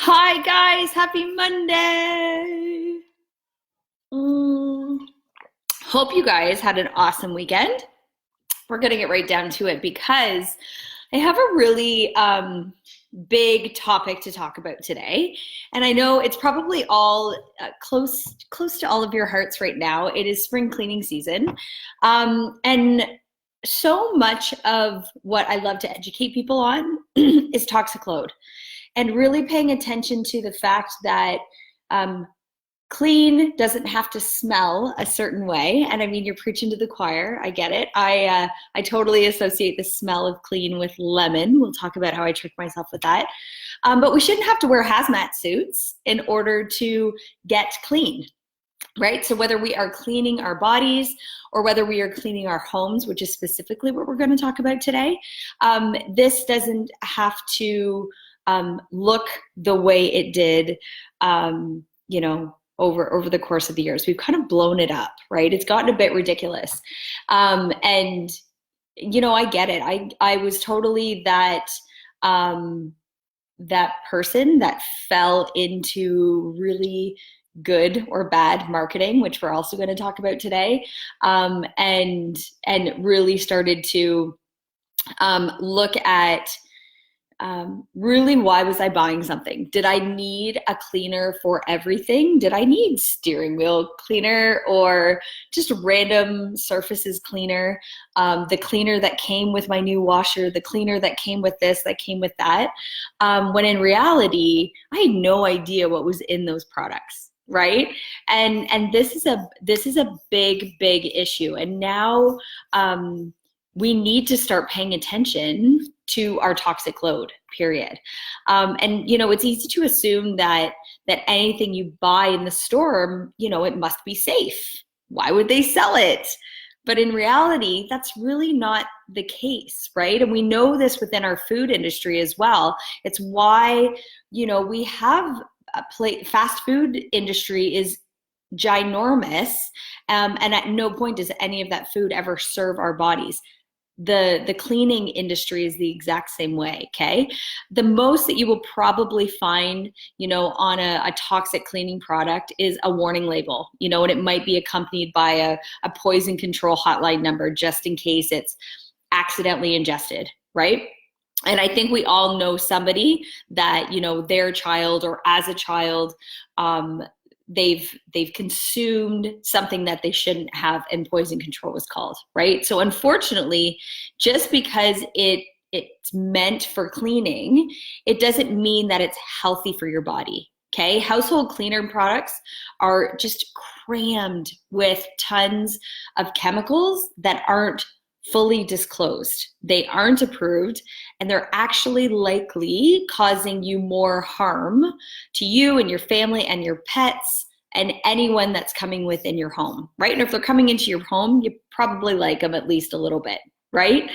Hi guys, happy Monday. Mm, Hope you guys had an awesome weekend. We're gonna get right down to it because I have a really big topic to talk about today, and I know it's probably all close to all of your hearts right now. It is spring cleaning season, and so much of what I love to educate people on is toxic load and really paying attention to the fact that um, clean doesn't have to smell a certain way. And I mean, you're preaching to the choir. I get it. I totally associate the smell of clean with lemon. We'll talk about how I trick myself with that. But we shouldn't have to wear hazmat suits in order to get clean. Right? So whether we are cleaning our bodies or whether we are cleaning our homes, which is specifically what we're going to talk about today, this doesn't have to look the way it did, over the course of the years. We've kind of blown it up, right? It's gotten a bit ridiculous. And I get it. I was totally that person that fell into really good or bad marketing, which we're also going to talk about today, and really started to look at really, why was I buying something? Did I need a cleaner for everything? Did I need steering wheel cleaner or just random surfaces cleaner? The cleaner that came with my new washer, the cleaner that came with this, that came with that. When in reality, I had no idea what was in those products. Right. And this is a big issue. And now we need to start paying attention to our toxic load, period. And it's easy to assume that anything you buy in the store, it must be safe. Why would they sell it? But in reality, that's really not the case, right? And we know this within our food industry as well. It's why, we have fast food industry is ginormous, and at no point does any of that food ever serve our bodies. The cleaning industry is the exact same way, okay? The most that you will probably find, on a toxic cleaning product is a warning label, and it might be accompanied by a poison control hotline number just in case it's accidentally ingested, right? And I think we all know somebody that, their child or as a child, they've consumed something that they shouldn't have, and poison control was called, right? So unfortunately, just because it's meant for cleaning, it doesn't mean that it's healthy for your body. Okay, household cleaner products are just crammed with tons of chemicals that aren't fully disclosed. They aren't approved, and they're actually likely causing you more harm to you and your family and your pets and anyone that's coming within your home, right? And if they're coming into your home, you probably like them at least a little bit, right?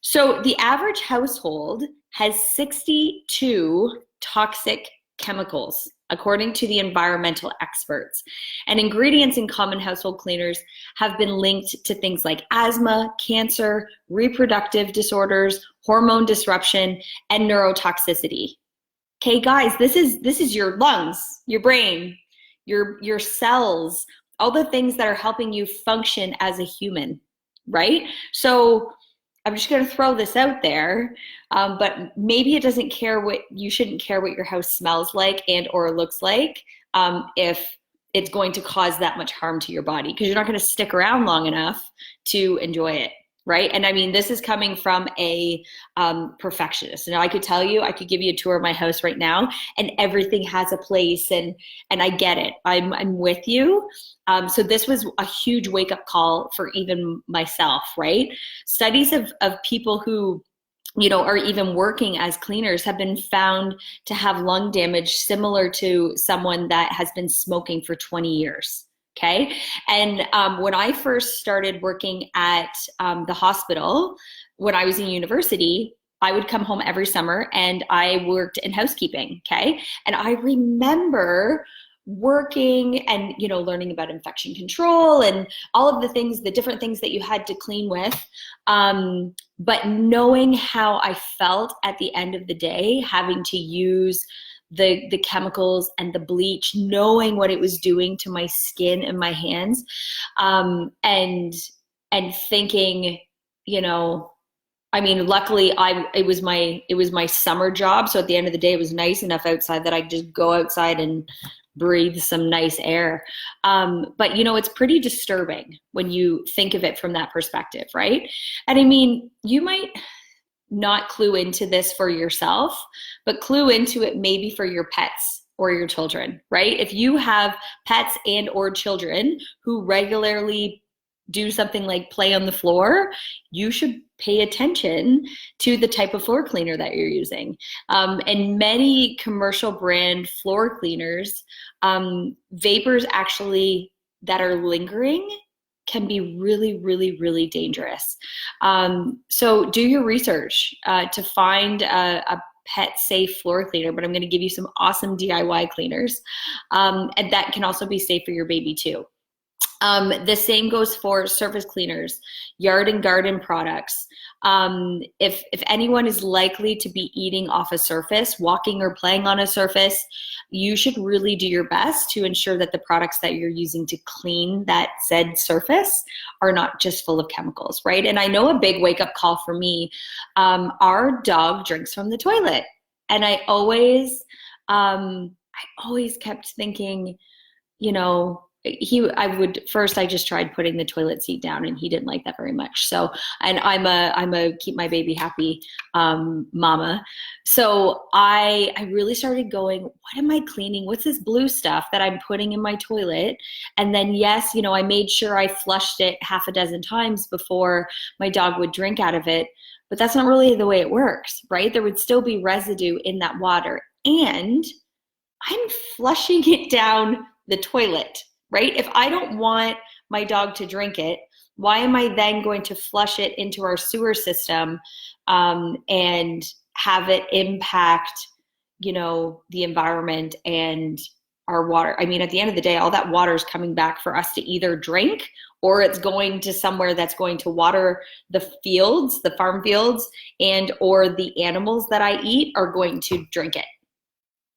So the average household has 62 toxic chemicals, according to the environmental experts. And ingredients in common household cleaners have been linked to things like asthma, cancer, reproductive disorders, hormone disruption, and neurotoxicity. Okay, guys, this is your lungs, your brain, your cells, all the things that are helping you function as a human, right? So I'm just going to throw this out there, but maybe you shouldn't care what your house smells like and or looks like if it's going to cause that much harm to your body, because you're not going to stick around long enough to enjoy it, right? And I mean, this is coming from a perfectionist. Now, I could give you a tour of my house right now, and everything has a place, and I get it. I'm with you. So this was a huge wake-up call for even myself, right? Studies of people who are even working as cleaners have been found to have lung damage similar to someone that has been smoking for 20 years. Okay. And when I first started working at the hospital, when I was in university, I would come home every summer and I worked in housekeeping. Okay. And I remember working and learning about infection control and all of the different things that you had to clean with, but knowing how I felt at the end of the day, having to use the chemicals and the bleach, knowing what it was doing to my skin and my hands, and thinking, you know, I mean, luckily it was my summer job. So at the end of the day, it was nice enough outside that I could just go outside and breathe some nice air. But you know, it's pretty disturbing when you think of it from that perspective, right? And I mean, you might not clue into this for yourself, but clue into it maybe for your pets or your children, right? If you have pets and or children who regularly do something like play on the floor, you should pay attention to the type of floor cleaner that you're using. And many commercial brand floor cleaners, vapors actually that are lingering can be really, really, really dangerous. So do your research to find a pet safe floor cleaner, but I'm going to give you some awesome DIY cleaners. And that can also be safe for your baby too. The same goes for surface cleaners, yard and garden products. If anyone is likely to be eating off a surface, walking or playing on a surface, you should really do your best to ensure that the products that you're using to clean that said surface are not just full of chemicals, right? And I know a big wake-up call for me, our dog drinks from the toilet. And I always kept thinking, you know, I just tried putting the toilet seat down and he didn't like that very much. So, and I'm a keep my baby happy mama. So I really started going, what am I cleaning? What's this blue stuff that I'm putting in my toilet? And then yes, you know, I made sure I flushed it half a dozen times before my dog would drink out of it. But that's not really the way it works, right? There would still be residue in that water. And I'm flushing it down the toilet. Right? If I don't want my dog to drink it, why am I then going to flush it into our sewer system and have it impact, you know, the environment and our water? I mean, at the end of the day, all that water is coming back for us to either drink or it's going to somewhere that's going to water the fields, the farm fields, and or the animals that I eat are going to drink it.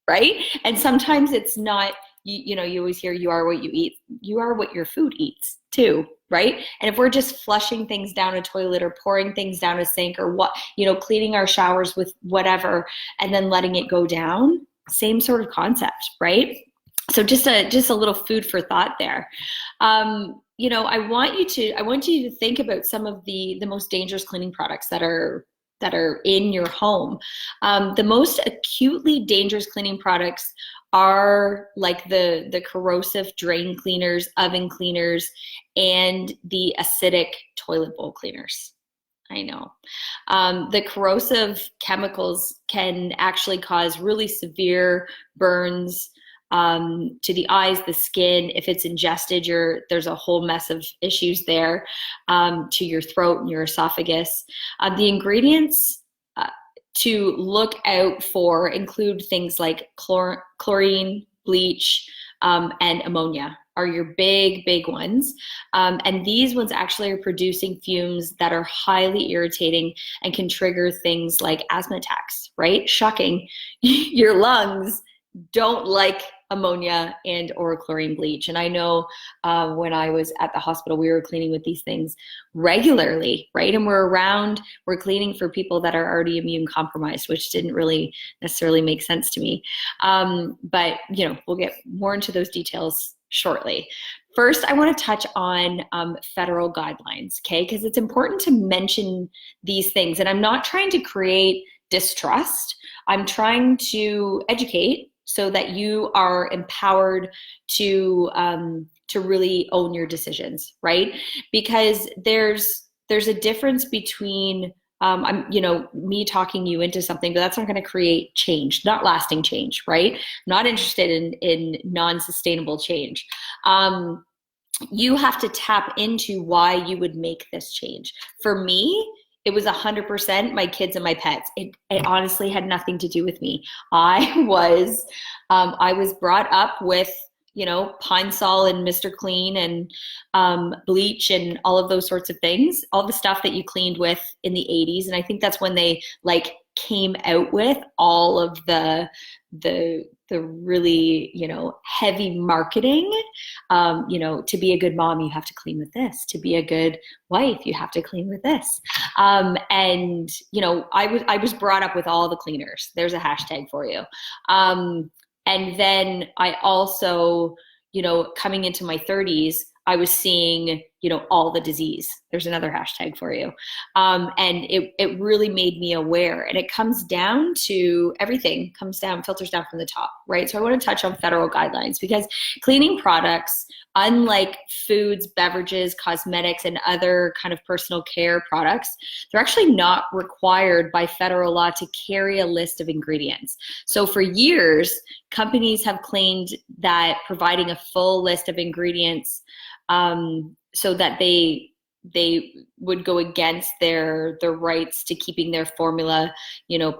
Right? And sometimes it's not. You know, you always hear you are what you eat. You are what your food eats too, right? And if we're just flushing things down a toilet or pouring things down a sink or what, you know, cleaning our showers with whatever and then letting it go down, same sort of concept, right? So just a little food for thought there. You know, I want you to think about some of the most dangerous cleaning products that are in your home. The most acutely dangerous cleaning products are like the corrosive drain cleaners, oven cleaners, and the acidic toilet bowl cleaners. I know. The corrosive chemicals can actually cause really severe burns to the eyes, the skin. If it's ingested, there's a whole mess of issues there, to your throat and your esophagus. The ingredients to look out for include things like chlorine, bleach, and ammonia are your big ones. And these ones actually are producing fumes that are highly irritating and can trigger things like asthma attacks, right? Shocking. Your lungs don't like ammonia and or chlorine bleach. And I know when I was at the hospital, we were cleaning with these things regularly, right? And we're cleaning for people that are already immune compromised, which didn't really necessarily make sense to me. But, you know, we'll get more into those details shortly. First, I want to touch on federal guidelines, okay? Because it's important to mention these things. And I'm not trying to create distrust. I'm trying to educate so that you are empowered to really own your decisions, right? Because there's a difference between me talking you into something, but that's not going to create change, not lasting change, right? Not interested in non-sustainable change. You have to tap into why you would make this change. For me, it was 100% my kids and my pets. It honestly had nothing to do with me. I was brought up with, you know, Pine Sol and Mr. Clean and bleach and all of those sorts of things, all the stuff that you cleaned with in the 80s. And I think that's when they like came out with all of the the really, heavy marketing. To be a good mom, you have to clean with this. To be a good wife, you have to clean with this. And I was brought up with all the cleaners. There's a hashtag for you. And then I also, coming into my 30s, I was seeing, all the disease. There's another hashtag for you. And it really made me aware. And it comes down to everything filters down from the top, right? So I want to touch on federal guidelines, because cleaning products, unlike foods, beverages, cosmetics, and other kind of personal care products, they're actually not required by federal law to carry a list of ingredients. So for years, companies have claimed that providing a full list of ingredients so that they would go against their rights to keeping their formula,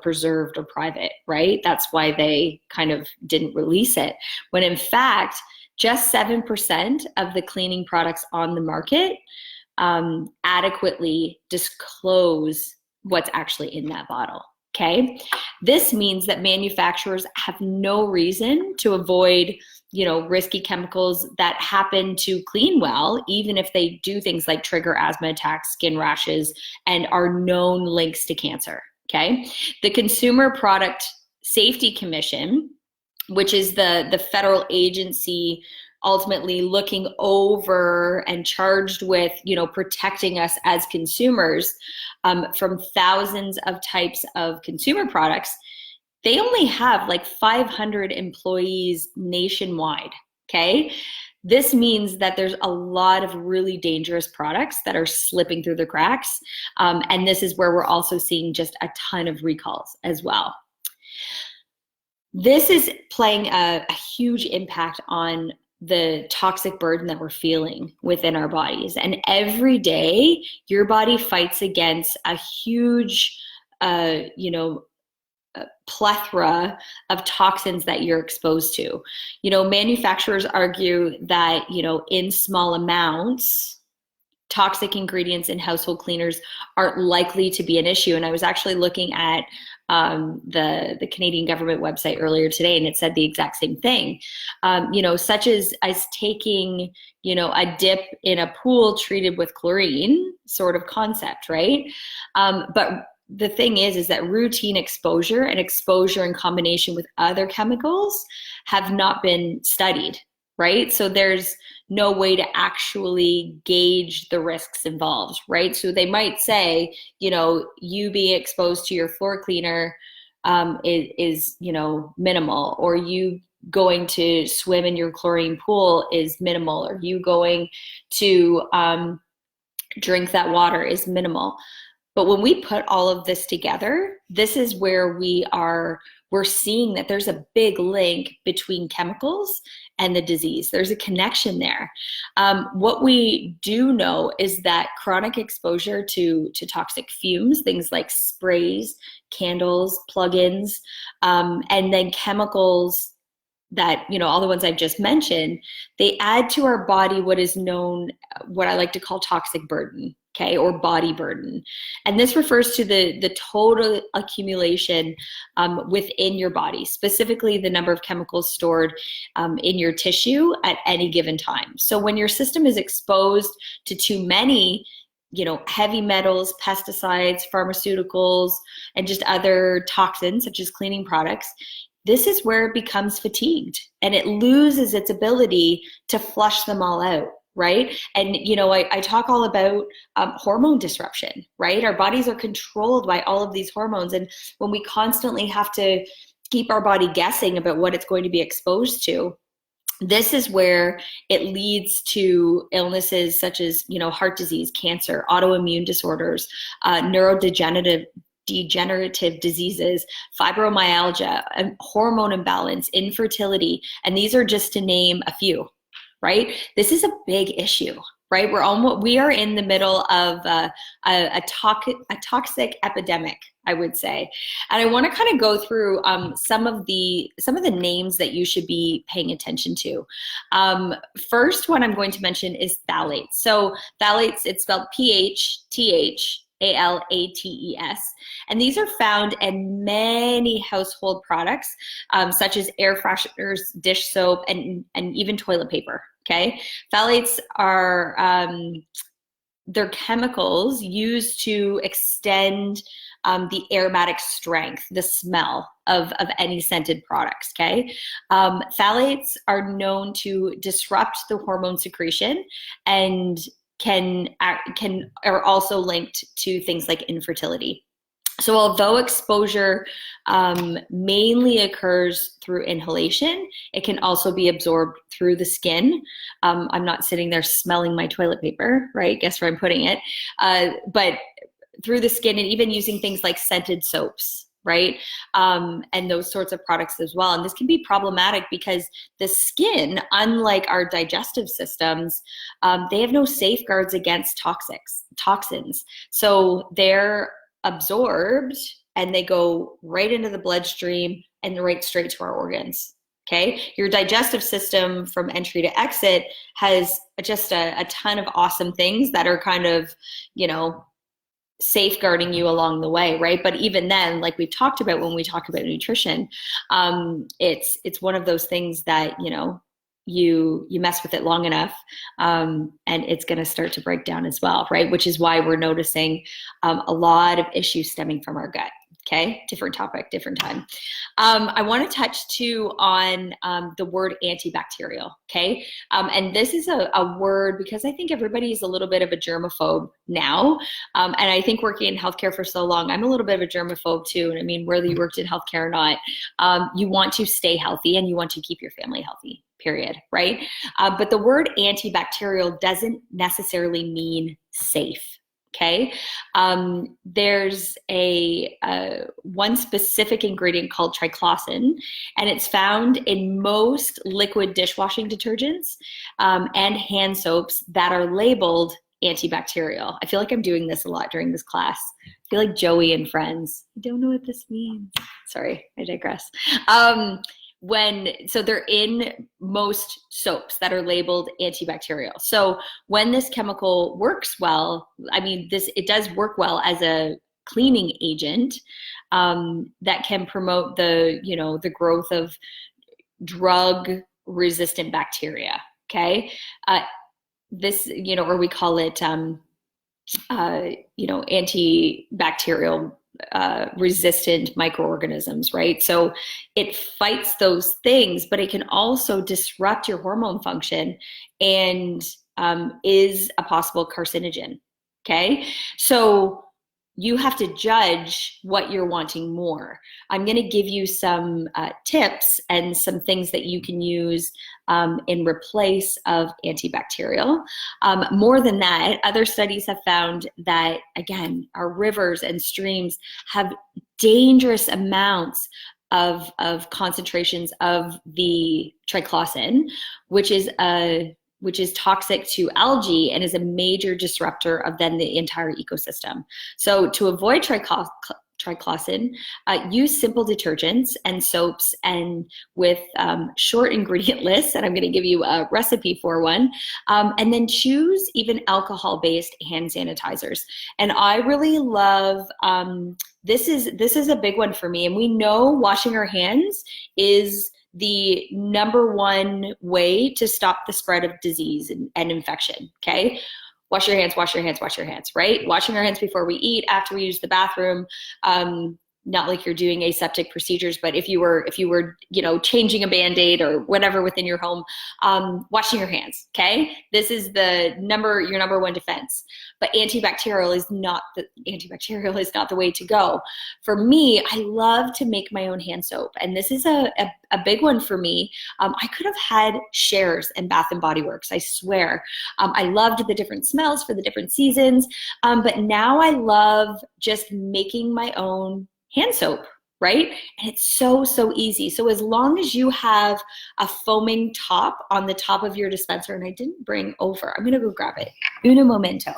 preserved or private, right? That's why they kind of didn't release it. When in fact, just 7% of the cleaning products on the market adequately disclose what's actually in that bottle. Okay. This means that manufacturers have no reason to avoid, risky chemicals that happen to clean well, even if they do things like trigger asthma attacks, skin rashes, and are known links to cancer. Okay. The Consumer Product Safety Commission, which is the federal agency ultimately looking over and charged with, protecting us as consumers from thousands of types of consumer products, they only have like 500 employees nationwide, okay? This means that there's a lot of really dangerous products that are slipping through the cracks. And this is where we're also seeing just a ton of recalls as well. This is playing a huge impact on the toxic burden that we're feeling within our bodies. And every day, your body fights against a huge, plethora of toxins that you're exposed to. Manufacturers argue that, in small amounts, toxic ingredients in household cleaners aren't likely to be an issue. And I was actually looking at the Canadian government website earlier today, and it said the exact same thing. Such as taking, a dip in a pool treated with chlorine sort of concept, right? But the thing is that routine exposure and exposure in combination with other chemicals have not been studied, right? So there's no way to actually gauge the risks involved, right? So they might say, you being exposed to your floor cleaner is minimal, or you going to swim in your chlorine pool is minimal, or you going to drink that water is minimal. But when we put all of this together, this is where we're seeing that there's a big link between chemicals and the disease. There's a connection there. What we do know is that chronic exposure to toxic fumes, things like sprays, candles, plugins, and then chemicals that, all the ones I've just mentioned, they add to our body what is known, what I like to call toxic burden. Okay, or body burden. And this refers to the total accumulation within your body, specifically the number of chemicals stored in your tissue at any given time. So when your system is exposed to too many, heavy metals, pesticides, pharmaceuticals, and just other toxins such as cleaning products, this is where it becomes fatigued and it loses its ability to flush them all out. Right. And, I talk all about hormone disruption, right? Our bodies are controlled by all of these hormones. And when we constantly have to keep our body guessing about what it's going to be exposed to, this is where it leads to illnesses such as, heart disease, cancer, autoimmune disorders, neurodegenerative diseases, fibromyalgia, hormone imbalance, infertility. And these are just to name a few. Right? This is a big issue, right? We are in the middle of a toxic epidemic, I would say. And I want to kind of go through some of the names that you should be paying attention to. First one I'm going to mention is phthalates. So phthalates, it's spelled PHTH. Alates. And these are found in many household products, such as air fresheners, dish soap, and even toilet paper. Okay. Phthalates are, they're chemicals used to extend the aromatic strength, the smell of any scented products, okay? Phthalates are known to disrupt the hormone secretion and are also linked to things like infertility. So although exposure mainly occurs through inhalation, it can also be absorbed through the skin. I'm not sitting there smelling my toilet paper, right? Guess where I'm putting it. But through the skin, and even using things like scented soaps, right? And those sorts of products as well. And this can be problematic because the skin, unlike our digestive systems, they have no safeguards against toxins. So they're absorbed and they go right into the bloodstream and right straight to our organs. Okay, your digestive system from entry to exit has just a ton of awesome things that are kind of, safeguarding you along the way, right? But even then, like we've talked about when we talk about nutrition, it's one of those things that you mess with it long enough, and it's going to start to break down as well, right? Which is why we're noticing a lot of issues stemming from our gut. Okay, different topic, different time. I want to touch too on the word antibacterial. Okay, and this is a word because I think everybody is a little bit of a germaphobe now, and I think working in healthcare for so long, I'm a little bit of a germaphobe too. And I mean, whether you worked in healthcare or not, you want to stay healthy and you want to keep your family healthy. Period. Right? But the word antibacterial doesn't necessarily mean safe. Okay, there's one specific ingredient called triclosan, and it's found in most liquid dishwashing detergents and hand soaps that are labeled antibacterial. I feel like I'm doing this a lot during this class. I feel like Joey and Friends. I don't know what this means. Sorry, I digress. So they're in most soaps that are labeled antibacterial. So when this chemical works well, I mean, it does work well as a cleaning agent that can promote the growth of drug-resistant bacteria. Okay, this or we call it antibacterial resistant microorganisms, right? So it fights those things, but it can also disrupt your hormone function and is a possible carcinogen. Okay, so you have to judge what you're wanting more. I'm going to give you some tips and some things that you can use in replace of antibacterial. More than that, other studies have found that, again, our rivers and streams have dangerous amounts of concentrations of the triclosan, which is toxic to algae and is a major disruptor of then the entire ecosystem. So to avoid triclosan, use simple detergents and soaps and with short ingredient lists, and I'm going to give you a recipe for one, and then choose even alcohol-based hand sanitizers. And I really love, this is a big one for me, and we know washing our hands is the number one way to stop the spread of disease and infection. Okay, wash your hands, wash your hands, wash your hands, right? Washing our hands before we eat, after we use the bathroom. Not like you're doing aseptic procedures, but if you were, changing a Band-Aid or whatever within your home, washing your hands. Okay, this is your number one defense. But antibacterial is not the way to go. For me, I love to make my own hand soap, and this is a big one for me. I could have had shares in Bath and Body Works, I swear. I loved the different smells for the different seasons, but now I love just making my own hand soap, right? And it's so easy. So as long as you have a foaming top on the top of your dispenser, and I didn't bring over, I'm gonna go grab it. Uno momento.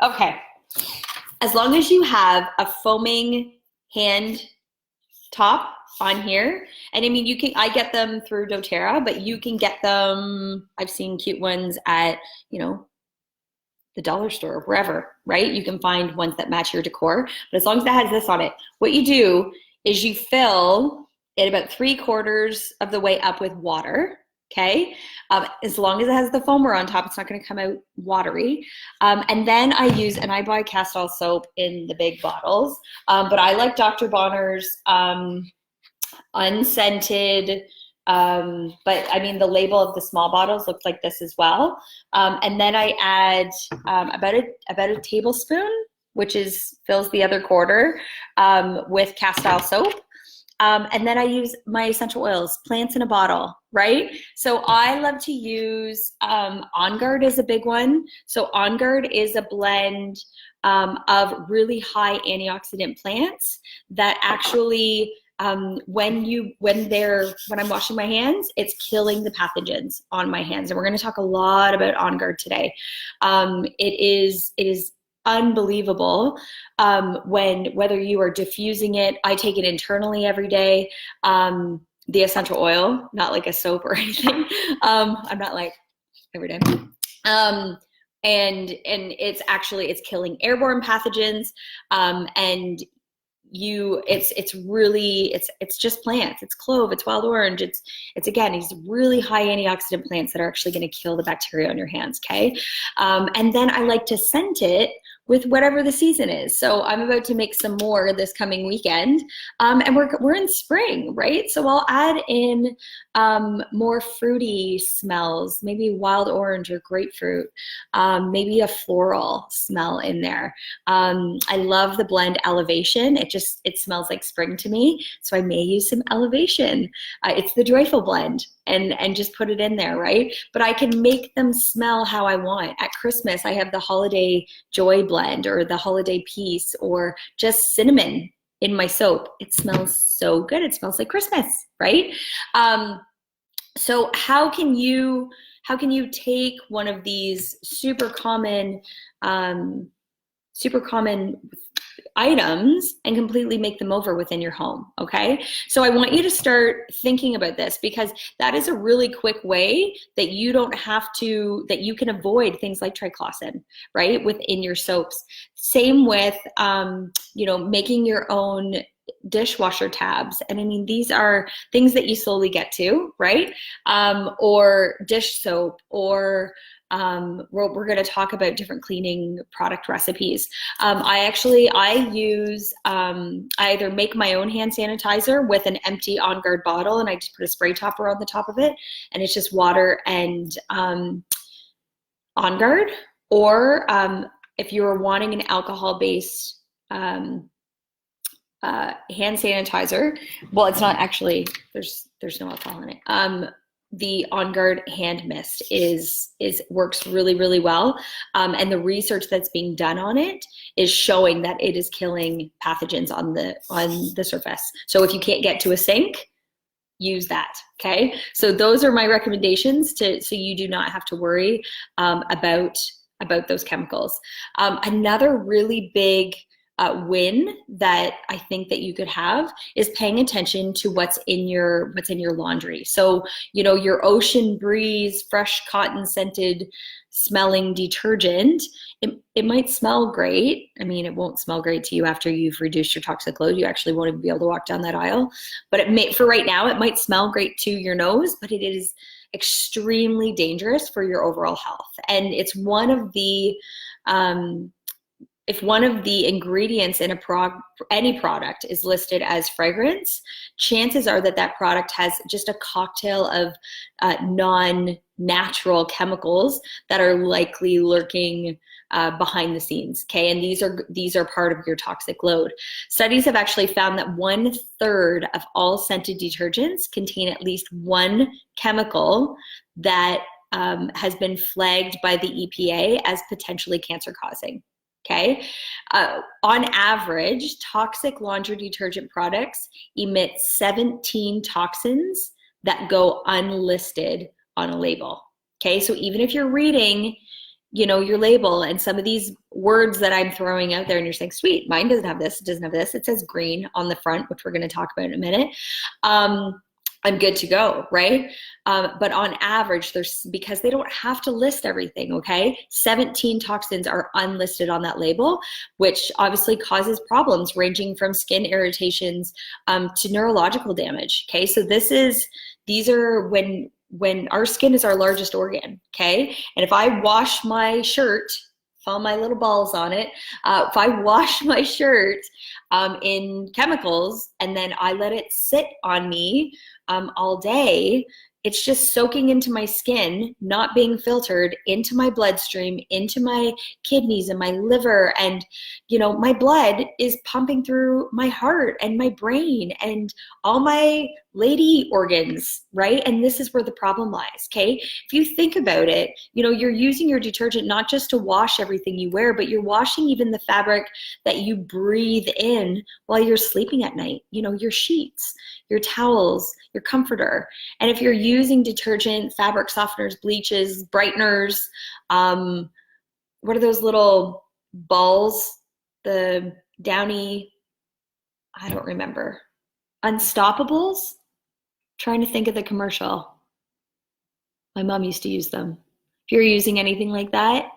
Okay, as long as you have a foaming hand top on here. And I mean, I get them through doTERRA, but you can get them, I've seen cute ones at, you know, the dollar store, wherever, right? You can find ones that match your decor, but as long as that has this on it, what you do is you fill it about 3/4 of the way up with water. Okay, as long as it has the foamer on top, it's not going to come out watery. And then I buy Castile soap in the big bottles, but I like Dr. Bonner's unscented, but I mean the label of the small bottles looks like this as well. And then I add about a tablespoon, which fills the other quarter, with Castile soap. And then I use my essential oils, plants in a bottle, right? So I love to use, On Guard is a big one. So On Guard is a blend of really high antioxidant plants that actually, when I'm washing my hands, it's killing the pathogens on my hands. And we're going to talk a lot about On Guard today. It is unbelievable whether you are diffusing it. I take it internally every day. The essential oil, not like a soap or anything. I'm not like every day. And it's killing airborne pathogens. And it's just plants. It's clove, it's wild orange, it's again these really high antioxidant plants that are actually going to kill the bacteria on your hands. Okay. And then I like to scent it with whatever the season is. So I'm about to make some more this coming weekend. And we're in spring, right? So I'll add in more fruity smells, maybe wild orange or grapefruit, maybe a floral smell in there. I love the blend Elevation. It smells like spring to me. So I may use some Elevation. It's the Joyful blend. And just put it in there, right? But I can make them smell how I want. At Christmas, I have the Holiday Joy blend or the Holiday Peace or just cinnamon in my soap. It smells so good. It smells like Christmas, right? So how can you take one of these super common items and completely make them over within your home? Okay, so I want you to start thinking about this, because that is a really quick way that you can avoid things like triclosan, right, within your soaps. Same with making your own dishwasher tabs. And I mean, these are things that you slowly get to, right? Or dish soap, or we're going to talk about different cleaning product recipes. I either make my own hand sanitizer with an empty On Guard bottle, and I just put a spray topper on the top of it, and it's just water and On Guard. Or if you're wanting an alcohol-based hand sanitizer, well, it's not actually, there's no alcohol in it. The On Guard hand mist works really, really well. And the research that's being done on it is showing that it is killing pathogens on the surface. So if you can't get to a sink, use that. Okay. So those are my recommendations so you do not have to worry about those chemicals. Another really big win that I think that you could have is paying attention to what's in your laundry. So, your Ocean Breeze fresh cotton scented smelling detergent, it might smell great. I mean, it won't smell great to you after you've reduced your toxic load. You actually won't even be able to walk down that aisle. But for right now, it might smell great to your nose, but it is extremely dangerous for your overall health. And it's one of the if one of the ingredients in any product is listed as fragrance, chances are that product has just a cocktail of non-natural chemicals that are likely lurking behind the scenes. Okay, and these are part of your toxic load. Studies have actually found that 1/3 of all scented detergents contain at least one chemical that has been flagged by the EPA as potentially cancer-causing. Okay, on average, toxic laundry detergent products emit 17 toxins that go unlisted on a label. Okay, so even if you're reading your label and some of these words that I'm throwing out there, and you're saying, sweet, mine doesn't have this, it doesn't have this. It says green on the front, which we're going to talk about in a minute. I'm good to go, right? But on average, because they don't have to list everything, okay? 17 toxins are unlisted on that label, which obviously causes problems ranging from skin irritations to neurological damage, okay? So these are when our skin is our largest organ, okay? And if I wash my shirt, follow my little balls on it, if I wash my shirt in chemicals and then I let it sit on me all day, it's just soaking into my skin, not being filtered into my bloodstream, into my kidneys and my liver. And, my blood is pumping through my heart and my brain and all my lady organs, right? And this is where the problem lies, okay? If you think about it, you're using your detergent not just to wash everything you wear, but you're washing even the fabric that you breathe in while you're sleeping at night, your sheets, your towels, your comforter. And if you're using detergent, fabric softeners, bleaches, brighteners, what are those little balls? The Downy, I don't remember. Unstoppables? Trying to think of the commercial. My mom used to use them. If you're using anything like that,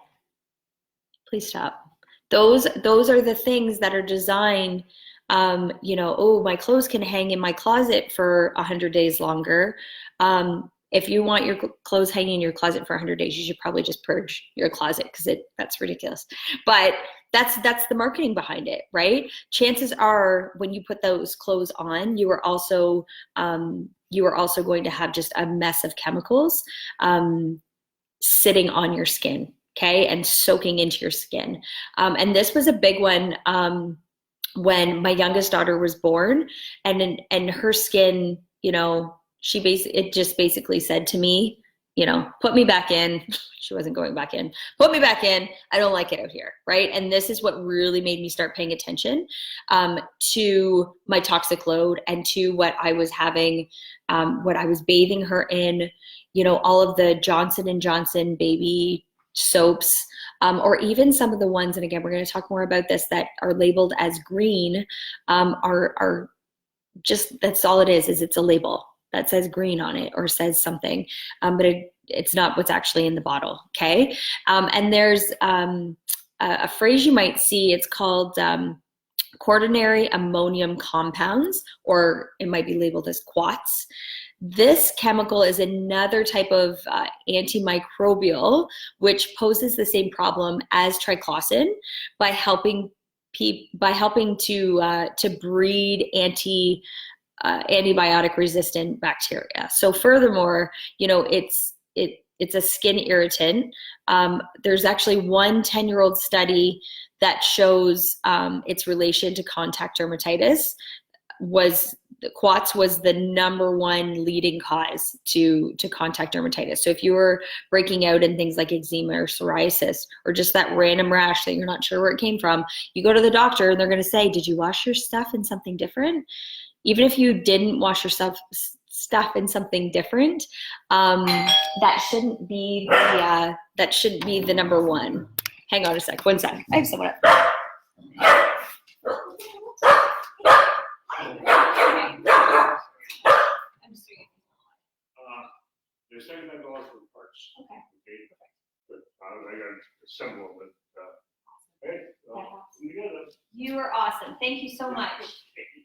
please stop. Those are the things that are designed, my clothes can hang in my closet for 100 days longer. If you want your clothes hanging in your closet for 100 days, you should probably just purge your closet because that's ridiculous. But that's the marketing behind it, right? Chances are when you put those clothes on, you are also going to have just a mess of chemicals sitting on your skin, okay, and soaking into your skin. And this was a big one when my youngest daughter was born, and her skin, it just basically said to me, put me back in. She wasn't going back in. Put me back in. I don't like it out here, right? And this is what really made me start paying attention to my toxic load and to what I was having, what I was bathing her in, all of the Johnson & Johnson baby soaps, or even some of the ones, and again, we're going to talk more about this, that are labeled as green, are just, that's all it is it's a label that says green on it or says something, but it's not what's actually in the bottle, okay? And there's a phrase you might see, it's called quaternary ammonium compounds, or it might be labeled as quats. This chemical is another type of antimicrobial, which poses the same problem as triclosan by helping to breed antibiotic resistant bacteria. So furthermore, it's a skin irritant. There's actually one 10-year-old study that shows its relation to contact dermatitis. Quats was the #1 leading cause to contact dermatitis. So if you were breaking out in things like eczema or psoriasis, or just that random rash that you're not sure where it came from, you go to the doctor and they're going to say, did you wash your stuff in something different? Even if you didn't wash your stuff in something different, that shouldn't be the #1. Hang on a sec, one sec. I have someone up. They're $79 for parts. Okay. But I got to assemble them. Hey, you got it. You are awesome. Thank you so much.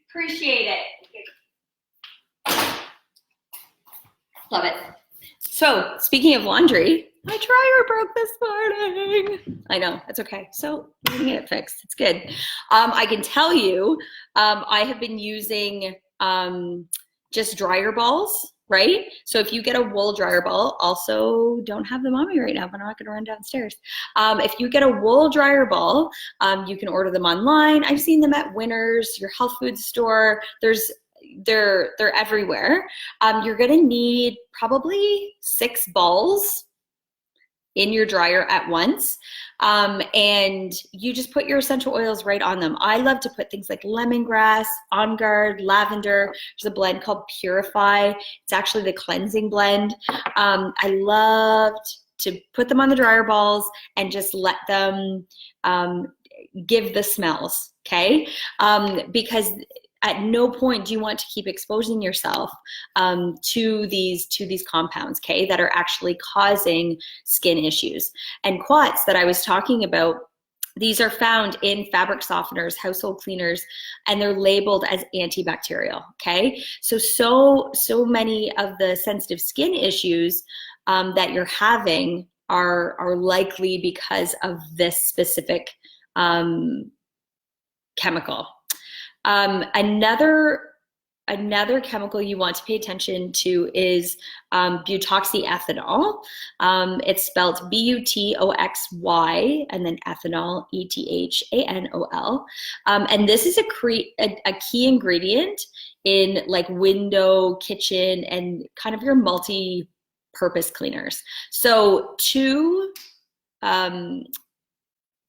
Appreciate it. Love it. So, speaking of laundry, my dryer broke this morning. I know, it's okay. So, we're gonna get it fixed. It's good. I can tell you, I have been using just dryer balls, right? So if you get a wool dryer ball, also don't have them on me right now, but I'm not gonna run downstairs. If you get a wool dryer ball, you can order them online. I've seen them at Winners, your health food store. They're everywhere. You're gonna need probably 6 balls in your dryer at once. And you just put your essential oils right on them. I love to put things like lemongrass, On Guard, lavender. There's a blend called Purify. It's actually the cleansing blend. I loved to put them on the dryer balls and just let them give the smells, okay? Because at no point do you want to keep exposing yourself to these compounds, okay, that are actually causing skin issues. And quats that I was talking about, these are found in fabric softeners, household cleaners, and they're labeled as antibacterial, okay? So many of the sensitive skin issues that you're having are likely because of this specific chemical. Another chemical you want to pay attention to is butoxyethanol. It's spelled B-U-T-O-X-Y and then ethanol, E-T-H-A-N-O-L. And this is a key ingredient in like window, kitchen, and kind of your multi-purpose cleaners. So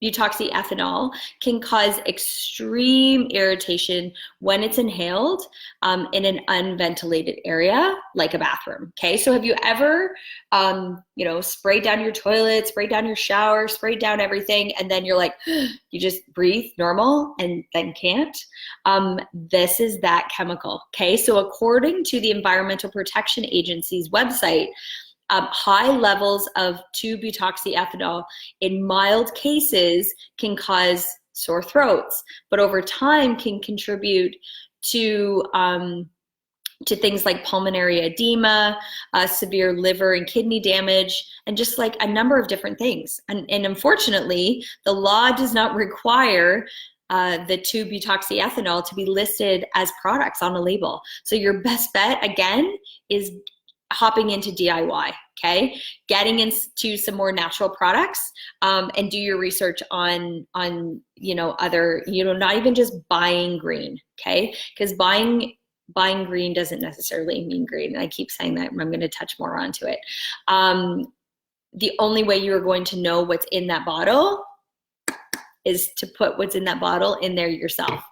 butoxyethanol can cause extreme irritation when it's inhaled in an unventilated area like a bathroom. Okay, so have you ever, sprayed down your toilet, sprayed down your shower, sprayed down everything, and then you're like, you just breathe normal and then can't? This is that chemical. Okay, so according to the Environmental Protection Agency's website, high levels of 2-butoxyethanol in mild cases can cause sore throats, but over time can contribute to things like pulmonary edema, severe liver and kidney damage, and just like a number of different things. And unfortunately, the law does not require the 2-butoxyethanol to be listed as products on a label. So your best bet, again, is hopping into DIY, okay? Getting into some more natural products, and do your research on other, not even just buying green, okay? Because buying green doesn't necessarily mean green. And I keep saying that, and I'm going to touch more onto it. The only way you're going to know what's in that bottle is to put what's in that bottle in there yourself.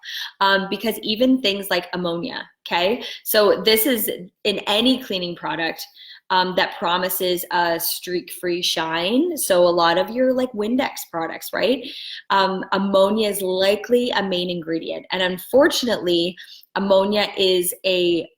Because even things like ammonia, okay? So this is in any cleaning product that promises a streak-free shine. So a lot of your like Windex products, right? Ammonia is likely a main ingredient. And unfortunately, ammonia is a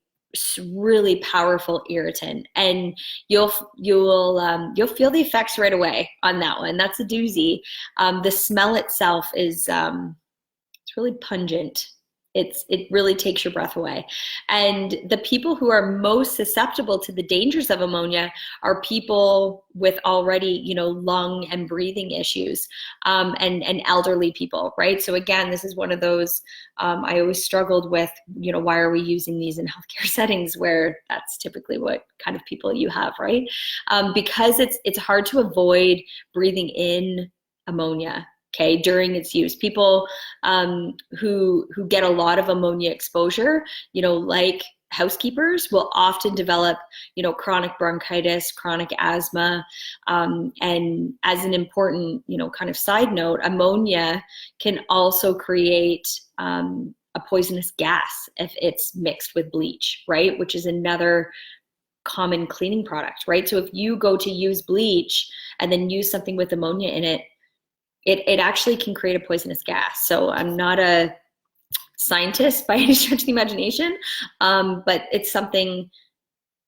really powerful irritant, and you'll feel the effects right away on that one. That's a doozy. The smell itself is it's really pungent. It really takes your breath away. And the people who are most susceptible to the dangers of ammonia are people with already, lung and breathing issues, and elderly people, right? So again, this is one of those, I always struggled with, why are we using these in healthcare settings where that's typically what kind of people you have, right? Because it's hard to avoid breathing in ammonia, okay, during its use. People who get a lot of ammonia exposure, like housekeepers, will often develop, chronic bronchitis, chronic asthma. And as an important, kind of side note, ammonia can also create a poisonous gas if it's mixed with bleach, right? Which is another common cleaning product, right? So if you go to use bleach and then use something with ammonia in it, it actually can create a poisonous gas. So I'm not a scientist by any stretch of the imagination, but it's something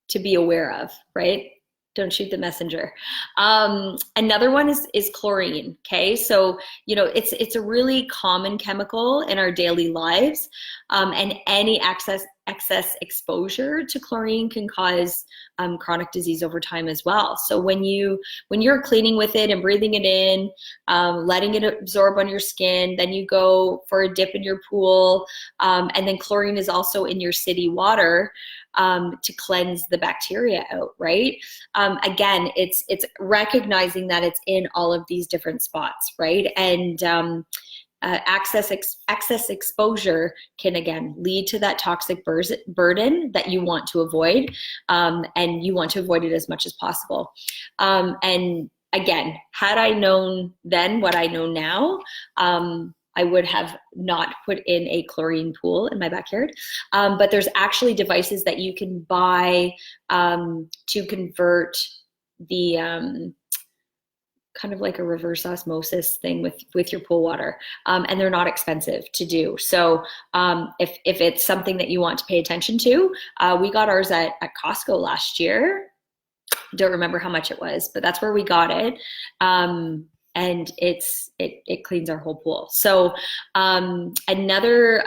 to be aware of, right? Don't shoot the messenger. Another one is chlorine, okay? So, it's a really common chemical in our daily lives, and any excess exposure to chlorine can cause chronic disease over time as well. So when you're cleaning with it and breathing it in, letting it absorb on your skin, then you go for a dip in your pool, and then chlorine is also in your city water to cleanse the bacteria out, right? Again, it's recognizing that it's in all of these different spots, right? And excess exposure can again lead to that toxic burden that you want to avoid, and you want to avoid it as much as possible. And again, had I known then what I know now, I would have not put in a chlorine pool in my backyard. But there's actually devices that you can buy to convert the kind of like a reverse osmosis thing with your pool water, and they're not expensive to do. So if it's something that you want to pay attention to, we got ours at Costco last year. Don't remember how much it was, but that's where we got it. And it cleans our whole pool. So another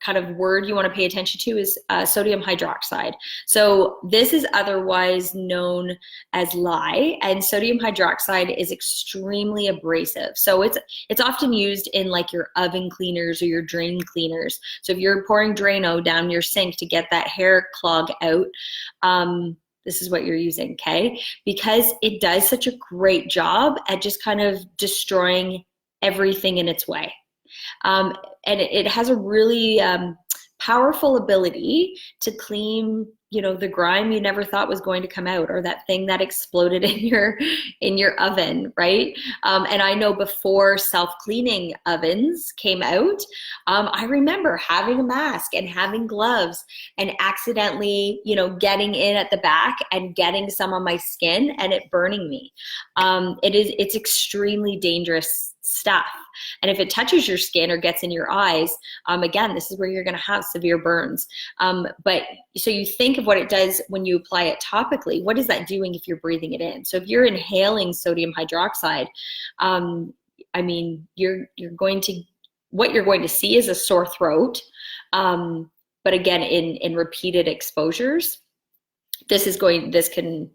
kind of word you want to pay attention to is sodium hydroxide. So this is otherwise known as lye, and sodium hydroxide is extremely abrasive. So it's often used in like your oven cleaners or your drain cleaners. So if you're pouring Drano down your sink to get that hair clog out, this is what you're using, okay? Because it does such a great job at just kind of destroying everything in its way. And it has a really powerful ability to clean, the grime you never thought was going to come out, or that thing that exploded in your oven, right? And I know before self-cleaning ovens came out, I remember having a mask and having gloves and accidentally, getting in at the back and getting some on my skin and it burning me. It's extremely dangerous stuff. And if it touches your skin or gets in your eyes, again, this is where you're going to have severe burns. But so you think of what it does when you apply it topically. What is that doing if you're breathing it in? So if you're inhaling sodium hydroxide, what you're going to see is a sore throat. But again, in repeated exposures, this can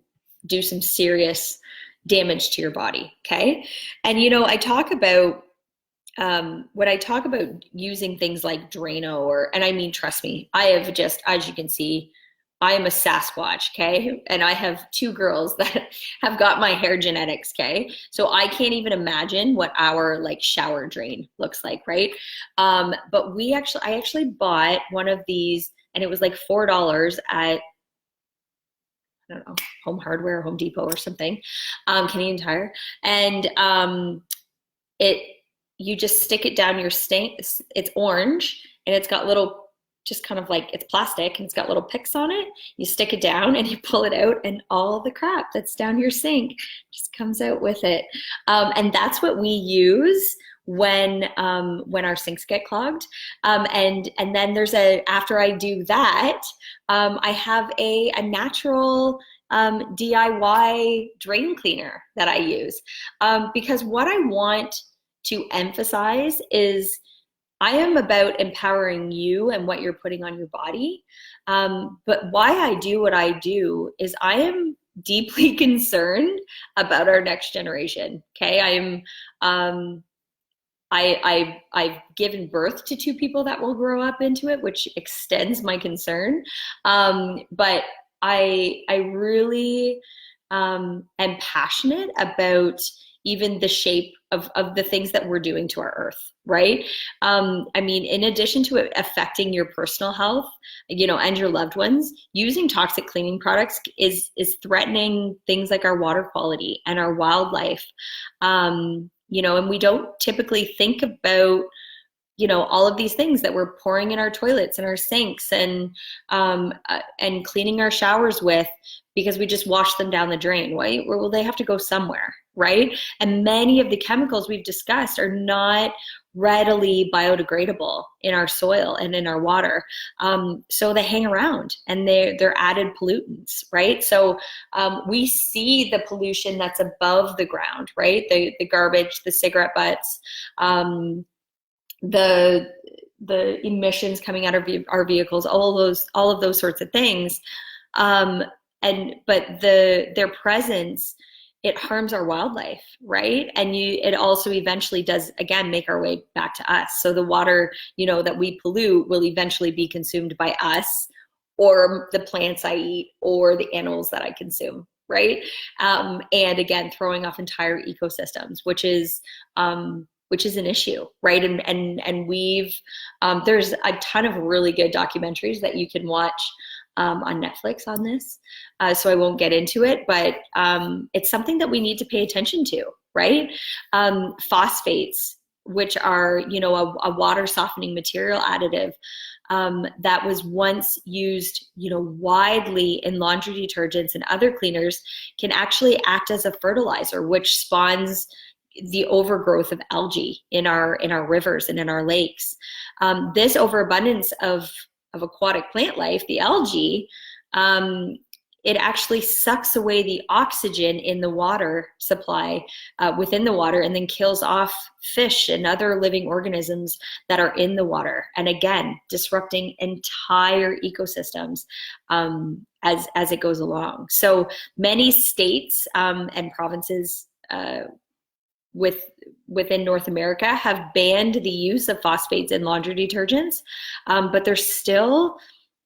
do some serious damage to your body. Okay. And, I talk about, when I talk about using things like Drano and I mean, trust me, I have just, as you can see, I am a Sasquatch. Okay. And I have 2 girls that have got my hair genetics. Okay. So I can't even imagine what our like shower drain looks like. Right. But I actually bought one of these and it was like $4 at, I don't know, Home Hardware, Home Depot or something, Canadian Tire. And you just stick it down your sink. It's orange and it's got just kind of like, it's plastic and it's got little picks on it. You stick it down and you pull it out and all the crap that's down your sink just comes out with it. And that's what we use when our sinks get clogged. And then after I do that, I have a natural DIY drain cleaner that I use. Because what I want to emphasize is I am about empowering you and what you're putting on your body. But why I do what I do is I am deeply concerned about our next generation. Okay. I've given birth to 2 people that will grow up into it, which extends my concern. But I really am passionate about even the shape of the things that we're doing to our earth, right? I mean, in addition to it affecting your personal health, and your loved ones, using toxic cleaning products is threatening things like our water quality and our wildlife. And we don't typically think about, all of these things that we're pouring in our toilets and our sinks and cleaning our showers with, because we just wash them down the drain. Right? Well, they have to go somewhere, right? And many of the chemicals we've discussed are not readily biodegradable in our soil and in our water. So they hang around and they're added pollutants, right? So we see the pollution that's above the ground, right? The garbage, the cigarette butts, the emissions coming out of our vehicles, all of those sorts of things. But their presence, it harms our wildlife, right? And it also eventually does, again, make our way back to us. So the water, that we pollute will eventually be consumed by us or the plants I eat or the animals that I consume, right? And again, throwing off entire ecosystems, which is an issue, right? And we've, there's a ton of really good documentaries that you can watch on Netflix on this. So I won't get into it, but it's something that we need to pay attention to, right? Phosphates, which are, a water softening material additive. that was once used, widely in laundry detergents and other cleaners can actually act as a fertilizer, which spawns the overgrowth of algae in our rivers and in our lakes. This overabundance of aquatic plant life, the algae, it actually sucks away the oxygen in the water supply within the water, and then kills off fish and other living organisms that are in the water. And again, disrupting entire ecosystems as it goes along. So many states and provinces within North America have banned the use of phosphates in laundry detergents, but they're still,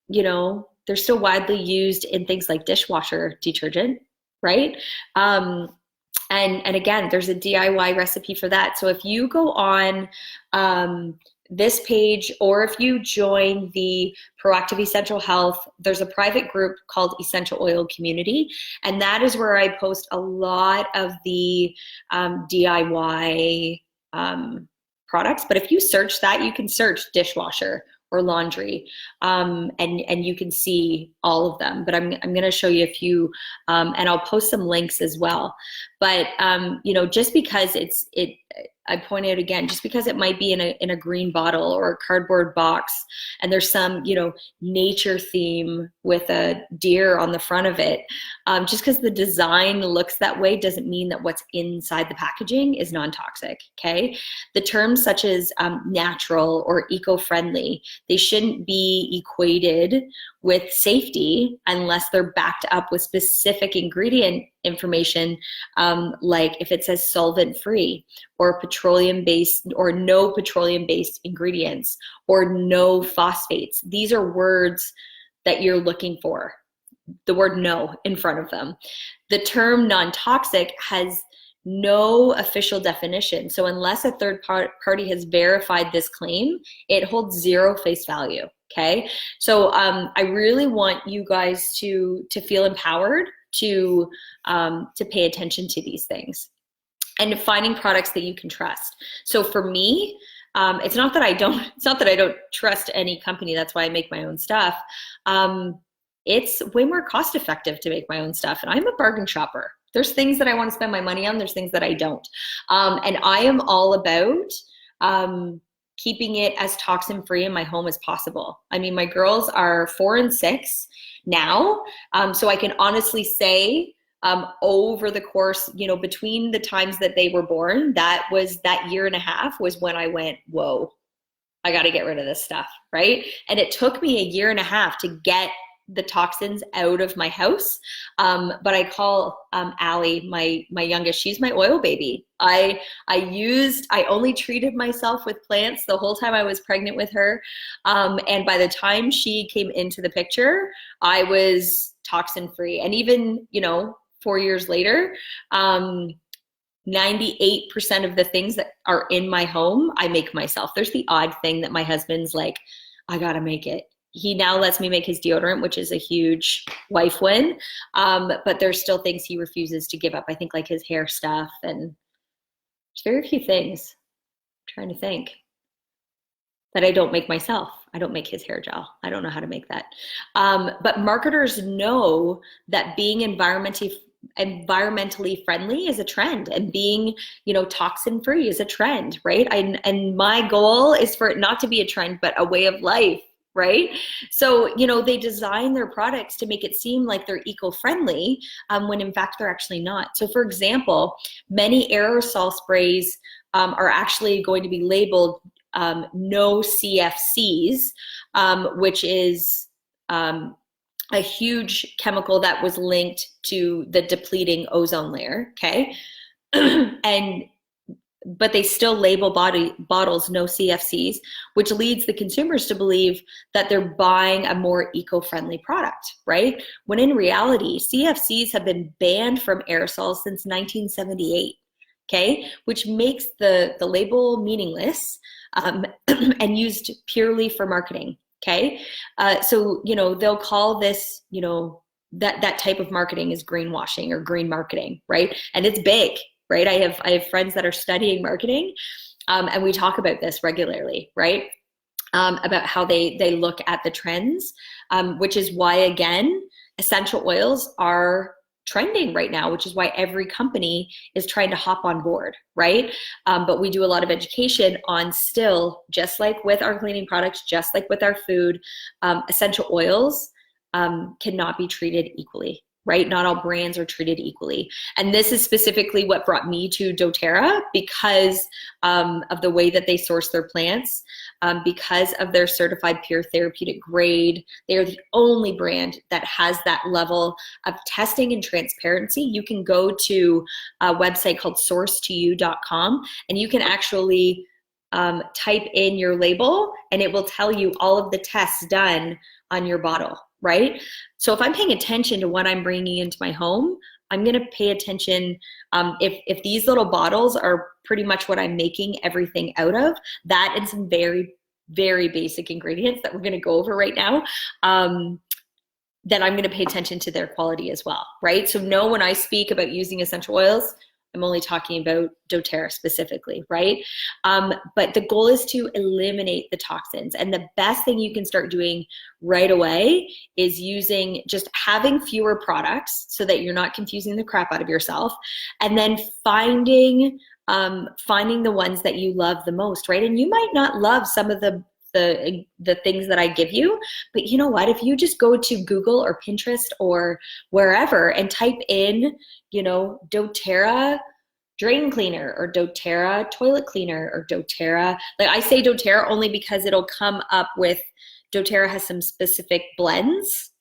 they're still widely used in things like dishwasher detergent, right? And again, there's a DIY recipe for that. So if you go on this page, or if you join the Proactive Essential Health, there's a private group called Essential Oil Community, and that is where I post a lot of the DIY products. But if you search that, you can search dishwasher or laundry, and you can see all of them. But I'm going to show you a few, and I'll post some links as well. But just because I point out again, just because it might be in a green bottle or a cardboard box, and there's some nature theme with a deer on the front of it, just because the design looks that way doesn't mean that what's inside the packaging is non-toxic. Okay, the terms such as natural or eco-friendly, they shouldn't be equated with safety unless they're backed up with specific ingredient information, like if it says solvent-free or petroleum-based or no petroleum-based ingredients or no phosphates. These are words that you're looking for, the word no in front of them. The term non-toxic has no official definition. So unless a third party has verified this claim, it holds zero face value. Okay, so I really want you guys to feel empowered to pay attention to these things and finding products that you can trust. So for me, it's not that I don't trust any company. That's why I make my own stuff. It's way more cost effective to make my own stuff, and I'm a bargain shopper. There's things that I want to spend my money on. There's things that I don't, and I am all about keeping it as toxin free in my home as possible. I mean, my girls are 4 and 6 now, so I can honestly say over the course, between the times that they were born, that year and a half was when I went, whoa, I got to get rid of this stuff, right? And it took me a year and a half to get the toxins out of my house. But I call Allie, my youngest, she's my oil baby. I only treated myself with plants the whole time I was pregnant with her. And by the time she came into the picture, I was toxin free. And even, 4 years later, 98% of the things that are in my home, I make myself. There's the odd thing that my husband's like, I gotta make it. He now lets me make his deodorant, which is a huge wife win. But there's still things he refuses to give up. I think like his hair stuff, and there's very few things, I'm trying to think, that I don't make myself. I don't make his hair gel. I don't know how to make that. But marketers know that being environmentally friendly is a trend, and being, toxin free is a trend, right? And my goal is for it not to be a trend, but a way of life. Right? So, they design their products to make it seem like they're eco-friendly, when in fact they're actually not. So for example, many aerosol sprays are actually going to be labeled no CFCs, which is a huge chemical that was linked to the depleting ozone layer, okay? But they still label bottles no CFCs, which leads the consumers to believe that they're buying a more eco-friendly product, right? When in reality, CFCs have been banned from aerosols since 1978, okay? Which makes the label meaningless and used purely for marketing, okay? So, they'll call this, that type of marketing is greenwashing or green marketing, right? And it's big. Right? I have friends that are studying marketing, and we talk about this regularly, right? about how they look at the trends, which is why, again, essential oils are trending right now, which is why every company is trying to hop on board, right? But we do a lot of education on still, just like with our cleaning products, just like with our food, essential oils cannot be treated equally, right? Not all brands are treated equally. And this is specifically what brought me to doTERRA, because of the way that they source their plants, because of their certified pure therapeutic grade. They are the only brand that has that level of testing and transparency. You can go to a website called sourcetoyou.com, and you can actually type in your label, and it will tell you all of the tests done on your bottle, right? So if I'm paying attention to what I'm bringing into my home, I'm going to pay attention. If these little bottles are pretty much what I'm making everything out of, that and some very, very basic ingredients that we're going to go over right now, then I'm going to pay attention to their quality as well, right? So no, when I speak about using essential oils, I'm only talking about doTERRA specifically, right? But the goal is to eliminate the toxins. And the best thing you can start doing right away is just having fewer products so that you're not confusing the crap out of yourself. And then finding the ones that you love the most, right? And you might not love some of the things that I give you, but you know what? If you just go to Google or Pinterest or wherever and type in, doTERRA drain cleaner or doTERRA toilet cleaner or doTERRA, like I say doTERRA only because it'll come up with, doTERRA has some specific blends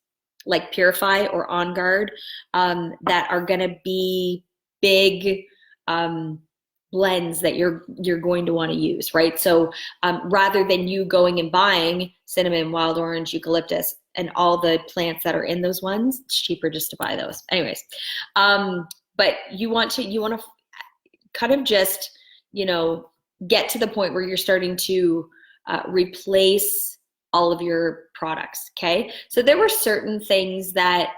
like Purify or On Guard that are gonna be big blends that you're going to want to use, right? So rather than you going and buying cinnamon, wild orange, eucalyptus, and all the plants that are in those ones, it's cheaper just to buy those. Anyways, but you want to kind of just, get to the point where you're starting to replace all of your products, okay? So there were certain things that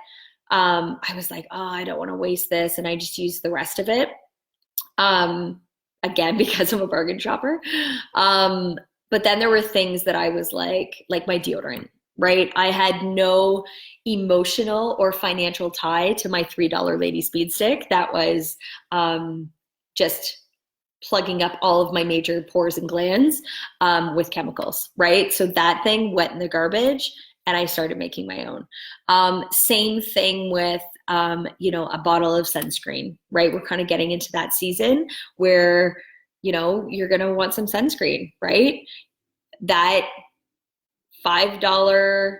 I was like, oh, I don't want to waste this, and I just used the rest of it. Again, because I'm a bargain shopper. But then there were things that I was like my deodorant, right? I had no emotional or financial tie to my $3 Lady Speed Stick. That was just plugging up all of my major pores and glands with chemicals, right? So that thing went in the garbage, and I started making my own. Same thing with a bottle of sunscreen, right? We're kind of getting into that season where, you're going to want some sunscreen, right? That $5,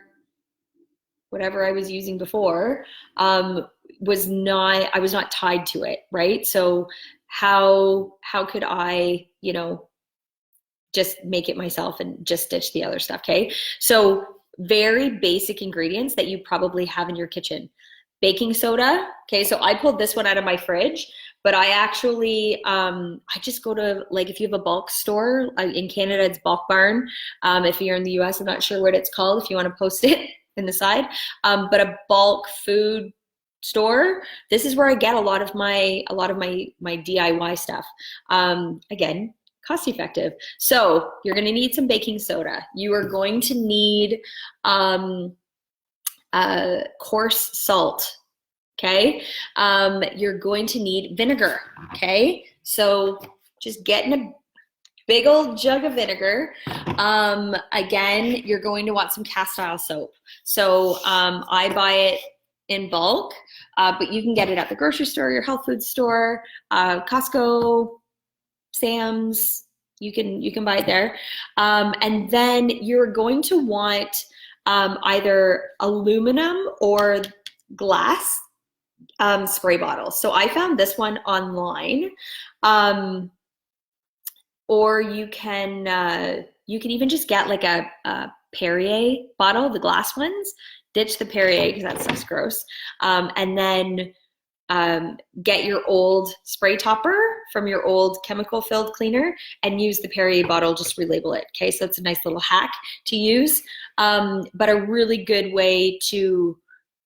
whatever I was using before, I was not tied to it, right? So how could I, just make it myself and just ditch the other stuff, okay? So very basic ingredients that you probably have in your kitchen. Baking soda, okay, so I pulled this one out of my fridge, but I actually, I just go to, like, if you have a bulk store, in Canada it's Bulk Barn. If you're in the US, I'm not sure what it's called, if you want to post it in the side, but a bulk food store, this is where I get a lot of my DIY stuff. Again, cost effective. So you're going to need some baking soda. You are going to need coarse salt, okay? You're going to need vinegar, okay? So just get in a big old jug of vinegar. Again, you're going to want some cast iron soap. So I buy it in bulk, but you can get it at the grocery store, your health food store, Costco, Sam's, you can buy it there. And then you're going to want either aluminum or glass spray bottles. So I found this one online, or you can even just get like a Perrier bottle, the glass ones. Ditch the Perrier because that stuff's gross, and then get your old spray topper from your old chemical filled cleaner and use the Perrier bottle, just relabel it, okay? So it's a nice little hack to use, but a really good way to,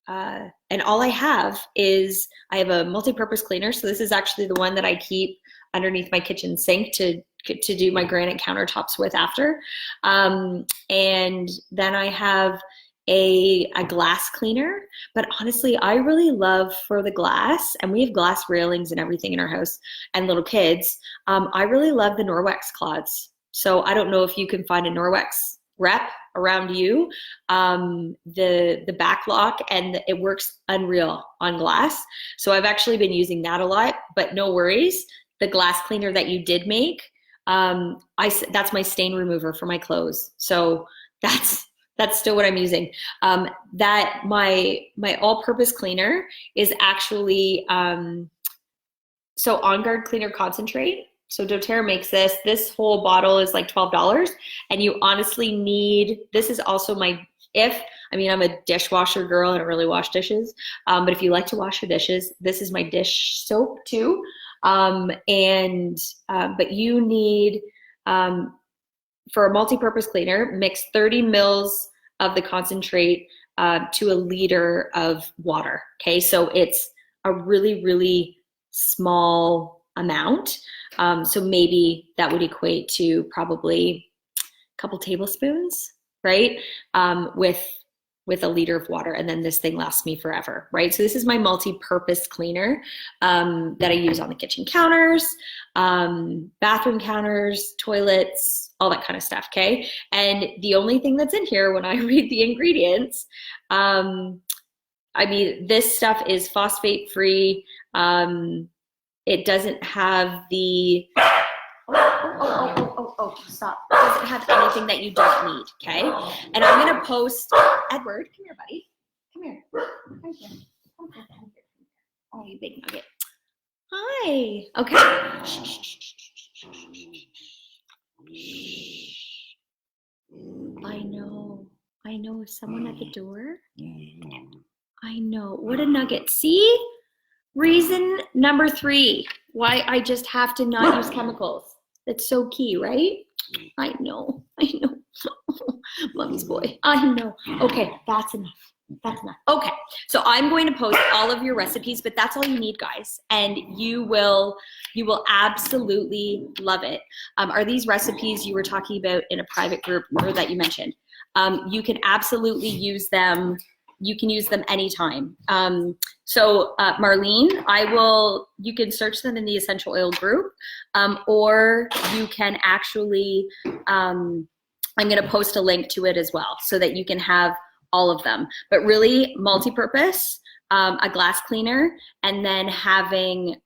and all I have a multi-purpose cleaner. So this is actually the one that I keep underneath my kitchen sink to to do my granite countertops with after. And then I have a glass cleaner, but honestly, I really love for the glass, and we have glass railings and everything in our house and little kids. I really love the Norwex cloths. So I don't know if you can find a Norwex rep around you. The back lock, and it works unreal on glass. So I've actually been using that a lot, but no worries. The glass cleaner that you did make, that's my stain remover for my clothes. So that's still what I'm using. That my all-purpose cleaner is actually so On Guard Cleaner Concentrate. So doTERRA makes this. This whole bottle is like $12, and you honestly need. This is also my I'm a dishwasher girl. I don't really wash dishes, but if you like to wash your dishes, this is my dish soap too. But you need. For a multi-purpose cleaner, mix 30 mils of the concentrate to a liter of water. Okay, so it's a really, really small amount. So maybe that would equate to probably a couple tablespoons, right? With a liter of water, and then this thing lasts me forever, right? So this is my multi-purpose cleaner that I use on the kitchen counters, bathroom counters, toilets, all that kind of stuff, okay? And the only thing that's in here when I read the ingredients, this stuff is phosphate-free. It doesn't have the, stop. It doesn't have anything that you don't need, okay? And I'm gonna post, Edward, come here, buddy. Come here. Come here. Come here. Come here. Oh, you big nugget. Hi. Okay. I know. Is someone at the door? I know. What a nugget. See? Reason number 3, why I just have to not use chemicals. That's so key, right? I know. Mommy's boy. I know. Okay, that's enough. Okay, so I'm going to post all of your recipes, but that's all you need, guys, and you will absolutely love it. Are these recipes you were talking about in a private group or that you mentioned? You can absolutely use them. You can use them anytime. So Marlene, you can search them in the essential oil group, or you can actually, I'm gonna post a link to it as well so that you can have all of them. But really multi-purpose, a glass cleaner, and then having,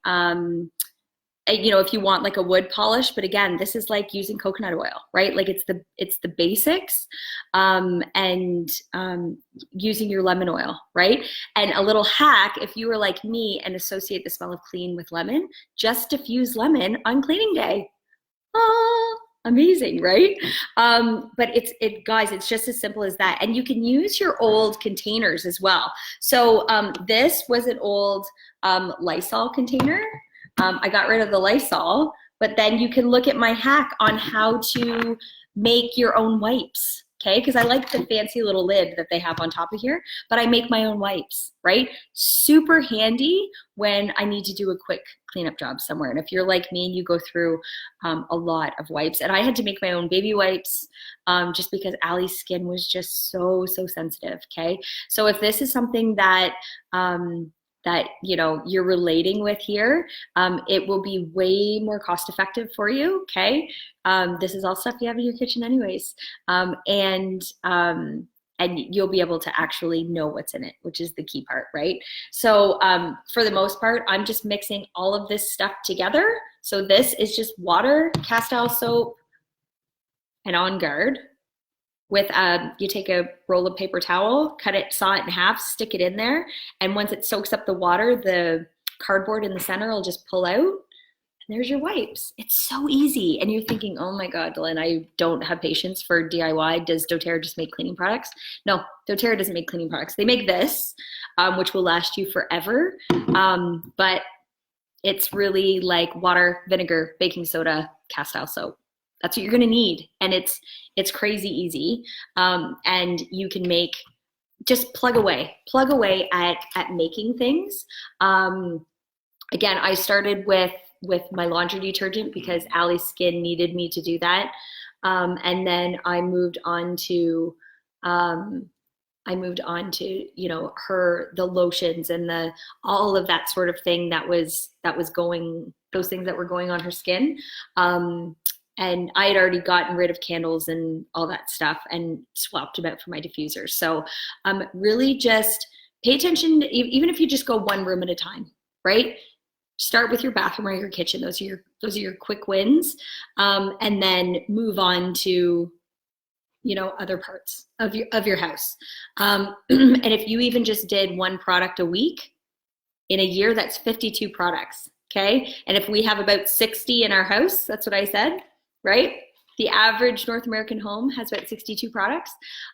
if you want like a wood polish, but again, this is like using coconut oil, right? Like it's the basics, and using your lemon oil, right? And a little hack, if you were like me and associate the smell of clean with lemon, just diffuse lemon on cleaning day. Oh, amazing, right? But guys, it's just as simple as that. And you can use your old containers as well. So this was an old Lysol container. I got rid of the Lysol, but then you can look at my hack on how to make your own wipes, okay? Because I like the fancy little lid that they have on top of here, but I make my own wipes, right? Super handy when I need to do a quick cleanup job somewhere. And if you're like me and you go through a lot of wipes, and I had to make my own baby wipes just because Allie's skin was just so sensitive, okay? So if this is something that you're relating with here, it will be way more cost effective for you, okay? This is all stuff you have in your kitchen anyways. And you'll be able to actually know what's in it, which is the key part, right? So for the most part, I'm just mixing all of this stuff together. So this is just water, castile soap, and On Guard. With you take a roll of paper towel, cut it, saw it in half, stick it in there, and once it soaks up the water, the cardboard in the center will just pull out, and there's your wipes. It's so easy. And you're thinking, oh my God, Dylan, I don't have patience for DIY. Does doTERRA just make cleaning products? No, doTERRA doesn't make cleaning products. They make this, which will last you forever, but it's really like water, vinegar, baking soda, castile soap. That's what you're gonna need, and it's crazy easy, and you can just plug away at making things. Again, I started with with my laundry detergent because Allie's skin needed me to do that. And then I moved on to, you know, the lotions and all of that sort of thing those things that were going on her skin. And I had already gotten rid of candles and all that stuff and swapped them out for my diffusers. So really just pay attention, even if you just go one room at a time, right? Start with your bathroom or your kitchen. Those are your quick wins. And then move on to, you know, other parts of your house. And if you even just did one product a week in a year, that's 52 products. Okay. And if we have about 60 in our house, that's what I said, right? The average North American home has about 62 products,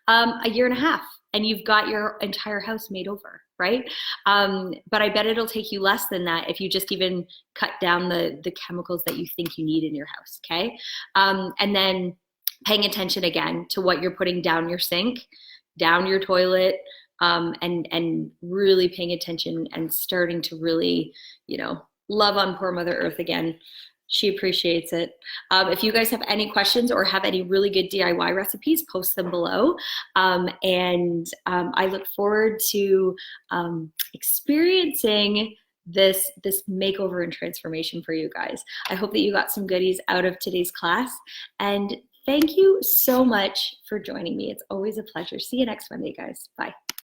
a year and a half, and you've got your entire house made over, right? But I bet it'll take you less than that if you just even cut down the chemicals that you think you need in your house, okay? And then paying attention again to what you're putting down your sink, down your toilet, and really paying attention and starting to really, you know, love on poor Mother Earth again. She appreciates it. If you guys have any questions or have any really good DIY recipes, post them below. And I look forward to experiencing this makeover and transformation for you guys. I hope that you got some goodies out of today's class. And thank you so much for joining me. It's always a pleasure. See you next Monday, guys. Bye.